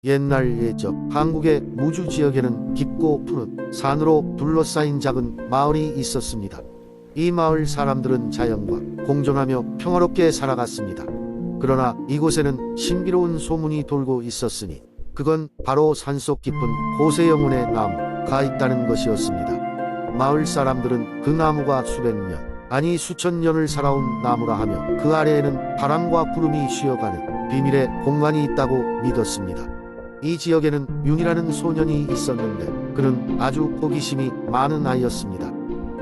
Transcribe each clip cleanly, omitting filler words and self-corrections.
옛날 예적 한국의 무주 지역에는 깊고 푸른 산으로 둘러싸인 작은 마을이 있었습니다. 이 마을 사람들은 자연과 공존하며 평화롭게 살아갔습니다. 그러나 이곳에는 신비로운 소문이 돌고 있었으니 그건 바로 산속 깊은 고세 영혼의 나무가 있다는 것이었습니다. 마을 사람들은 그 나무가 수백 년, 아니 수천 년을 살아온 나무라 하며 그 아래에는 바람과 구름이 쉬어가는 비밀의 공간이 있다고 믿었습니다. 이 지역에는 윤이라는 소년이 있었는데 그는 아주 호기심이 많은 아이였습니다.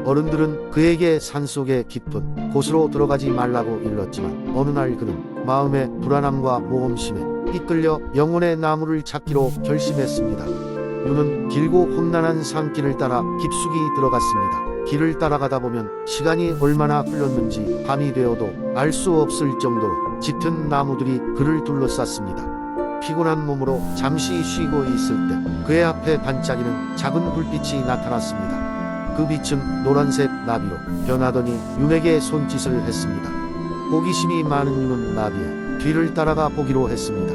어른들은 그에게 산속의 깊은 곳으로 들어가지 말라고 일렀지만 어느 날 그는 마음의 불안함과 모험심에 이끌려 영혼의 나무를 찾기로 결심했습니다. 윤은 길고 험난한 산길을 따라 깊숙이 들어갔습니다. 길을 따라가다 보면 시간이 얼마나 흘렀는지 밤이 되어도 알 수 없을 정도로 짙은 나무들이 그를 둘러쌌습니다. 피곤한 몸으로 잠시 쉬고 있을 때 그의 앞에 반짝이는 작은 불빛이 나타났습니다. 그 빛은 노란색 나비로 변하더니 윤에게 손짓을 했습니다. 호기심이 많은 윤은 나비의 뒤를 따라가 보기로 했습니다.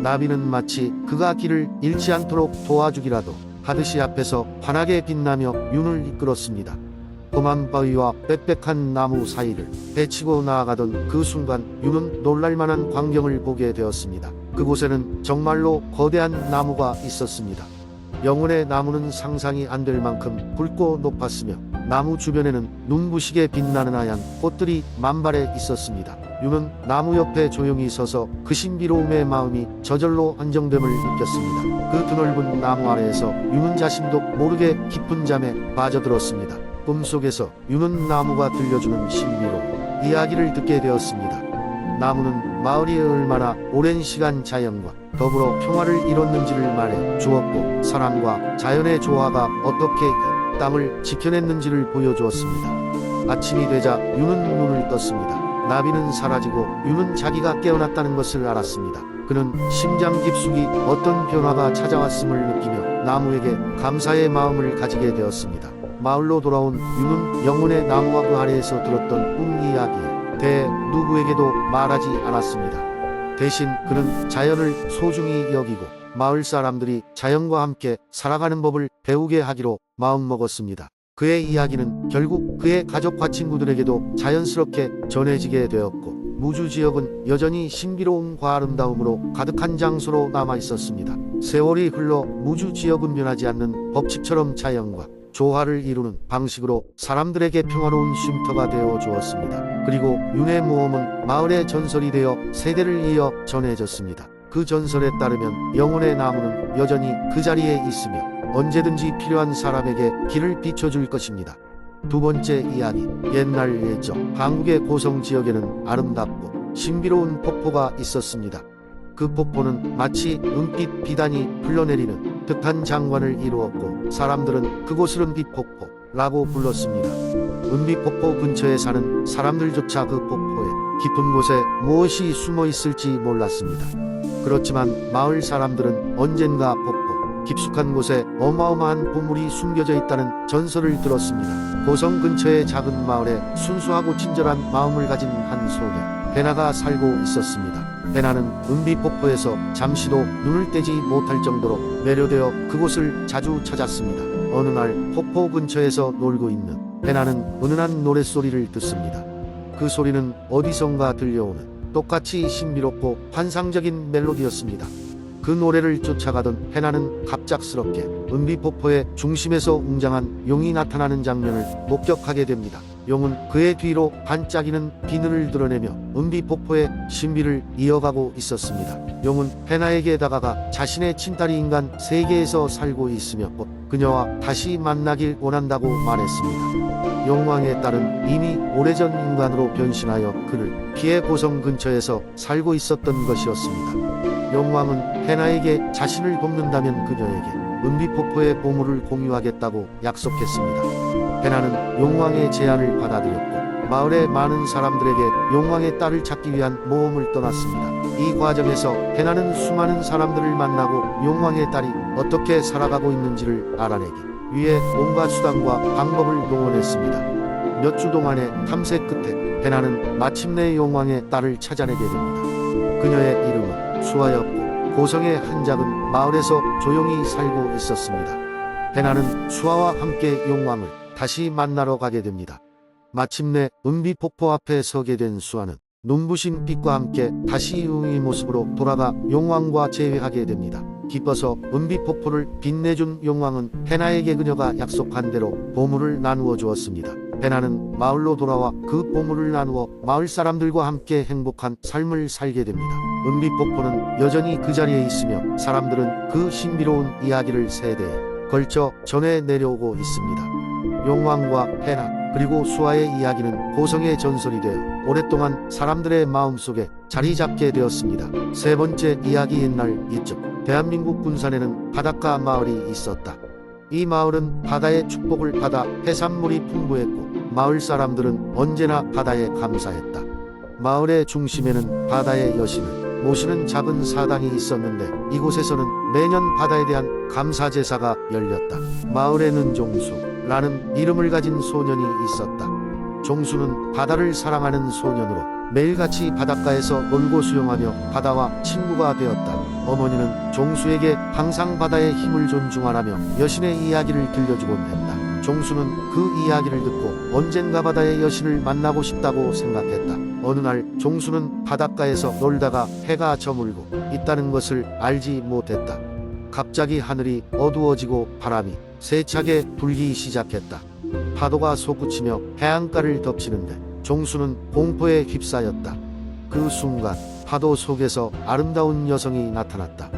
나비는 마치 그가 길을 잃지 않도록 도와주기라도 하듯이 앞에서 환하게 빛나며 윤을 이끌었습니다. 험한 바위와 빽빽한 나무 사이를 헤치고 나아가던 그 순간 윤은 놀랄만한 광경을 보게 되었습니다. 그곳에는 정말로 거대한 나무가 있었습니다. 영혼의 나무는 상상이 안 될 만큼 굵고 높았으며 나무 주변에는 눈부시게 빛나는 하얀 꽃들이 만발해 있었습니다. 윤은 나무 옆에 조용히 서서 그 신비로움의 마음이 저절로 안정됨을 느꼈습니다. 그 드넓은 나무 아래에서 윤은 자신도 모르게 깊은 잠에 빠져들었습니다. 꿈속에서 윤은 나무가 들려주는 신비로운 이야기를 듣게 되었습니다. 나무는 마을이 얼마나 오랜 시간 자연과 더불어 평화를 이뤘는지를 말해 주었고 사람과 자연의 조화가 어떻게 이 땅을 지켜냈는지를 보여주었습니다. 아침이 되자 윤은 눈을 떴습니다. 나비는 사라지고 윤은 자기가 깨어났다는 것을 알았습니다. 그는 심장 깊숙이 어떤 변화가 찾아왔음을 느끼며 나무에게 감사의 마음을 가지게 되었습니다. 마을로 돌아온 윤은 영혼의 나무와 그 아래에서 들었던 꿈 이야기에 대해 누구에게도 말하지 않았습니다. 대신 그는 자연을 소중히 여기고 마을 사람들이 자연과 함께 살아가는 법을 배우게 하기로 마음먹었습니다. 그의 이야기는 결국 그의 가족과 친구들에게도 자연스럽게 전해지게 되었고 무주 지역은 여전히 신비로움과 아름다움으로 가득한 장소로 남아 있었습니다. 세월이 흘러 무주 지역은 변하지 않는 법칙처럼 자연과 조화를 이루는 방식으로 사람들에게 평화로운 쉼터가 되어 주었습니다. 그리고 윤의 모험은 마을의 전설이 되어 세대를 이어 전해졌습니다. 그 전설에 따르면 영혼의 나무는 여전히 그 자리에 있으며 언제든지 필요한 사람에게 길을 비춰줄 것입니다. 두 번째 이야기. 옛날 예적 한국의 고성 지역에는 아름답고 신비로운 폭포가 있었습니다. 그 폭포는 마치 은빛 비단이 흘러내리는 듯한 장관을 이루었고 사람들은 그곳을 은빛폭포라고 불렀습니다. 은빛폭포 근처에 사는 사람들조차 그 폭포의 깊은 곳에 무엇이 숨어 있을지 몰랐습니다. 그렇지만 마을 사람들은 언젠가 폭포 깊숙한 곳에 어마어마한 보물이 숨겨져 있다는 전설을 들었습니다. 고성 근처의 작은 마을에 순수하고 친절한 마음을 가진 한 소녀 베나가 살고 있었습니다. 베나는 은빛폭포에서 잠시도 눈을 떼지 못할 정도로 매료되어 그곳을 자주 찾았습니다. 어느 날 폭포 근처에서 놀고 있는 베나는 은은한 노랫소리를 듣습니다. 그 소리는 어디선가 들려오는 똑같이 신비롭고 환상적인 멜로디였습니다. 그 노래를 쫓아가던 베나는 갑작스럽게 은빛폭포의 중심에서 웅장한 용이 나타나는 장면을 목격하게 됩니다. 용은 그의 뒤로 반짝이는 비늘을 드러내며 은빛폭포의 신비를 이어가고 있었습니다. 용은 베나에게 다가가 자신의 친딸이 인간 세계에서 살고 있으며 그녀와 다시 만나길 원한다고 말했습니다. 용왕의 딸은 이미 오래전 인간으로 변신하여 그를 피해 고성 근처에서 살고 있었던 것이었습니다. 용왕은 베나에게 자신을 돕는다면 그녀에게 은빛폭포의 보물을 공유하겠다고 약속했습니다. 베나는 용왕의 제안을 받아들였고 마을의 많은 사람들에게 용왕의 딸을 찾기 위한 모험을 떠났습니다. 이 과정에서 베나는 수많은 사람들을 만나고 용왕의 딸이 어떻게 살아가고 있는지를 알아내기 위해 온갖 수단과 방법을 동원했습니다. 몇 주 동안의 탐색 끝에 베나는 마침내 용왕의 딸을 찾아내게 됩니다. 그녀의 이름은 수아였고 고성의 한 작은 마을에서 조용히 살고 있었습니다. 해나는 수아와 함께 용왕을 다시 만나러 가게 됩니다. 마침내 은비폭포 앞에 서게 된 수아는 눈부신 빛과 함께 다시 용의 모습으로 돌아가 용왕과 재회하게 됩니다. 기뻐서 은비폭포를 빛내준 용왕은 해나에게 그녀가 약속한 대로 보물을 나누어 주었습니다. 해나는 마을로 돌아와 그 보물을 나누어 마을 사람들과 함께 행복한 삶을 살게 됩니다. 은비폭포는 여전히 그 자리에 있으며 사람들은 그 신비로운 이야기를 세대에 걸쳐 전해 내려오고 있습니다. 용왕과 해나 그리고 수아의 이야기는 고성의 전설이 되어 오랫동안 사람들의 마음속에 자리 잡게 되었습니다. 세 번째 이야기. 옛날 이쯤 대한민국 군산에는 바닷가 마을이 있었다. 이 마을은 바다의 축복을 받아 해산물이 풍부했고 마을 사람들은 언제나 바다에 감사했다. 마을의 중심에는 바다의 여신을 모시는 작은 사당이 있었는데 이곳에서는 매년 바다에 대한 감사 제사가 열렸다. 마을에는 종수라는 이름을 가진 소년이 있었다. 종수는 바다를 사랑하는 소년으로 매일같이 바닷가에서 놀고 수영하며 바다와 친구가 되었다. 어머니는 종수에게 항상 바다의 힘을 존중하라며 여신의 이야기를 들려주곤 했다. 종수는 그 이야기를 듣고 언젠가 바다의 여신을 만나고 싶다고 생각했다. 어느 날 종수는 바닷가에서 놀다가 해가 저물고 있다는 것을 알지 못했다. 갑자기 하늘이 어두워지고 바람이 세차게 불기 시작했다. 파도가 솟구치며 해안가를 덮치는데 종수는 공포에 휩싸였다. 그 순간 파도 속에서 아름다운 여성이 나타났다.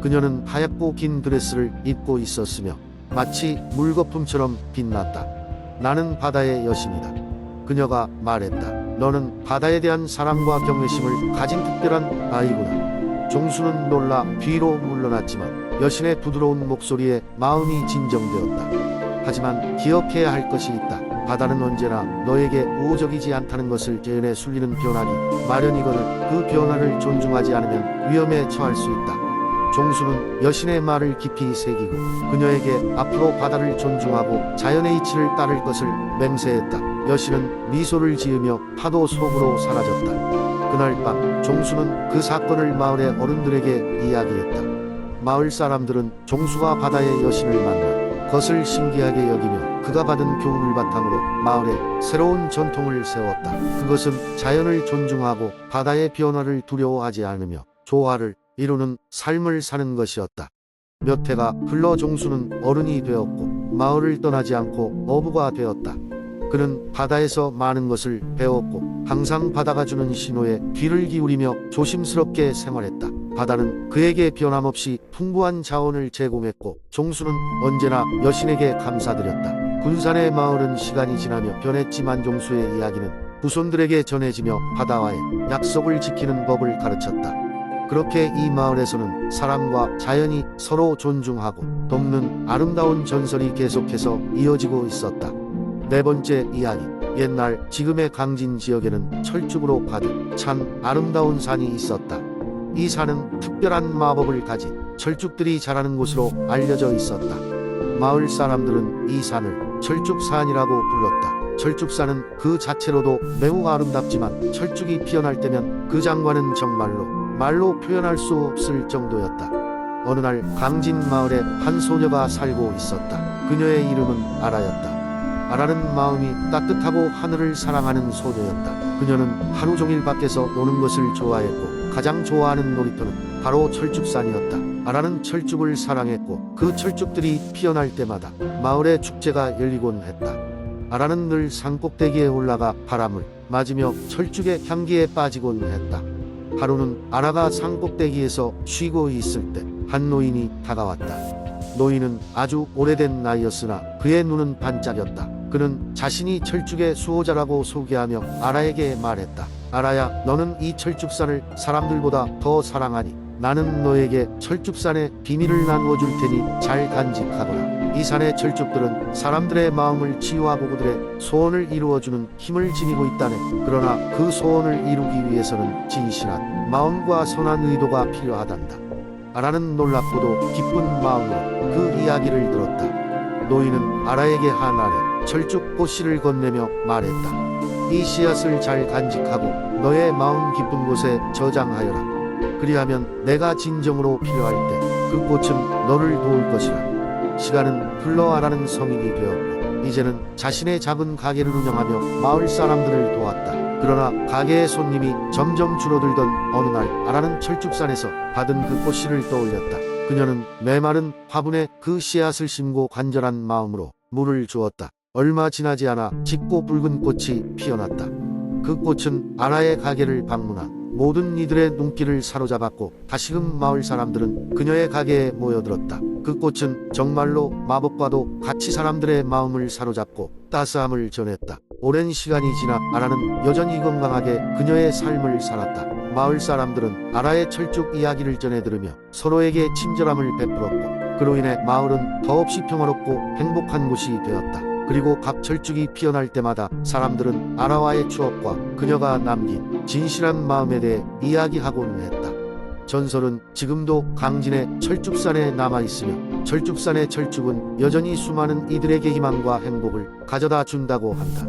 그녀는 하얗고 긴 드레스를 입고 있었으며 마치 물거품처럼 빛났다. 나는 바다의 여신이다. 그녀가 말했다. 너는 바다에 대한 사랑과 경외심을 가진 특별한 아이구나. 종수는 놀라 뒤로 물러났지만 여신의 부드러운 목소리에 마음이 진정되었다. 하지만 기억해야 할 것이 있다. 바다는 언제나 너에게 우호적이지 않다는 것을 재현해 술리는 변하기 마련이거늘 그 변화를 존중하지 않으면 위험에 처할 수 있다. 종수는 여신의 말을 깊이 새기고 그녀에게 앞으로 바다를 존중하고 자연의 이치를 따를 것을 맹세했다. 여신은 미소를 지으며 파도 속으로 사라졌다. 그날 밤 종수는 그 사건을 마을의 어른들에게 이야기했다. 마을 사람들은 종수가 바다의 여신을 만나 것을 신기하게 여기며 그가 받은 교훈을 바탕으로 마을에 새로운 전통을 세웠다. 그것은 자연을 존중하고 바다의 변화를 두려워하지 않으며 조화를 이루는 삶을 사는 것이었다. 몇 해가 흘러 종수는 어른이 되었고 마을을 떠나지 않고 어부가 되었다. 그는 바다에서 많은 것을 배웠고 항상 바다가 주는 신호에 귀를 기울이며 조심스럽게 생활했다. 바다는 그에게 변함없이 풍부한 자원을 제공했고 종수는 언제나 여신에게 감사드렸다. 군산의 마을은 시간이 지나며 변했지만 종수의 이야기는 후손들에게 전해지며 바다와의 약속을 지키는 법을 가르쳤다. 그렇게 이 마을에서는 사람과 자연이 서로 존중하고 돕는 아름다운 전설이 계속해서 이어지고 있었다. 네 번째 이야기. 옛날 지금의 강진 지역에는 철쭉으로 가득 찬 아름다운 산이 있었다. 이 산은 특별한 마법을 가진 철쭉들이 자라는 곳으로 알려져 있었다. 마을 사람들은 이 산을 철쭉산이라고 불렀다. 철쭉산은 그 자체로도 매우 아름답지만 철쭉이 피어날 때면 그 장관은 정말로 말로 표현할 수 없을 정도였다. 어느 날 강진 마을에 한 소녀가 살고 있었다. 그녀의 이름은 아라였다. 아라는 마음이 따뜻하고 하늘을 사랑하는 소녀였다. 그녀는 하루 종일 밖에서 노는 것을 좋아했고 가장 좋아하는 놀이터는 바로 철쭉산이었다. 아라는 철쭉을 사랑했고 그 철쭉들이 피어날 때마다 마을에 축제가 열리곤 했다. 아라는 늘 산꼭대기에 올라가 바람을 맞으며 철쭉의 향기에 빠지곤 했다. 하루는 아라가 산꼭대기에서 쉬고 있을 때 한 노인이 다가왔다. 노인은 아주 오래된 나이였으나 그의 눈은 반짝였다. 그는 자신이 철쭉의 수호자라고 소개하며 아라에게 말했다. 아라야, 너는 이 철쭉산을 사람들보다 더 사랑하니 나는 너에게 철쭉산의 비밀을 나누어 줄 테니 잘 간직하거라. 이 산의 철쭉들은 사람들의 마음을 치유하고 그들의 소원을 이루어주는 힘을 지니고 있다네. 그러나 그 소원을 이루기 위해서는 진실한 마음과 선한 의도가 필요하단다. 아라는 놀랍고도 기쁜 마음으로 그 이야기를 들었다. 노인은 아라에게 한 알에 철쭉 꽃씨를 건네며 말했다. 이 씨앗을 잘 간직하고 너의 마음 깊은 곳에 저장하여라. 그리하면 내가 진정으로 필요할 때 그 꽃은 너를 도울 것이라. 시간은 흘러아라는 성인이 되었고 이제는 자신의 작은 가게를 운영하며 마을 사람들을 도왔다. 그러나 가게의 손님이 점점 줄어들던 어느 날 아라는 철쭉산에서 받은 그 꽃씨를 떠올렸다. 그녀는 메마른 화분에 그 씨앗을 심고 간절한 마음으로 물을 주었다. 얼마 지나지 않아 짙고 붉은 꽃이 피어났다. 그 꽃은 아라의 가게를 방문한 모든 이들의 눈길을 사로잡았고 다시금 마을 사람들은 그녀의 가게에 모여들었다. 그 꽃은 정말로 마법과도 같이 사람들의 마음을 사로잡고 따스함을 전했다. 오랜 시간이 지나 아라는 여전히 건강하게 그녀의 삶을 살았다. 마을 사람들은 아라의 철쭉 이야기를 전해 들으며 서로에게 친절함을 베풀었고 그로 인해 마을은 더없이 평화롭고 행복한 곳이 되었다. 그리고 각 철쭉이 피어날 때마다 사람들은 아라와의 추억과 그녀가 남긴 진실한 마음에 대해 이야기하곤 했다. 전설은 지금도 강진의 철쭉산에 남아있으며 철쭉산의 철쭉은 여전히 수많은 이들에게 희망과 행복을 가져다 준다고 한다.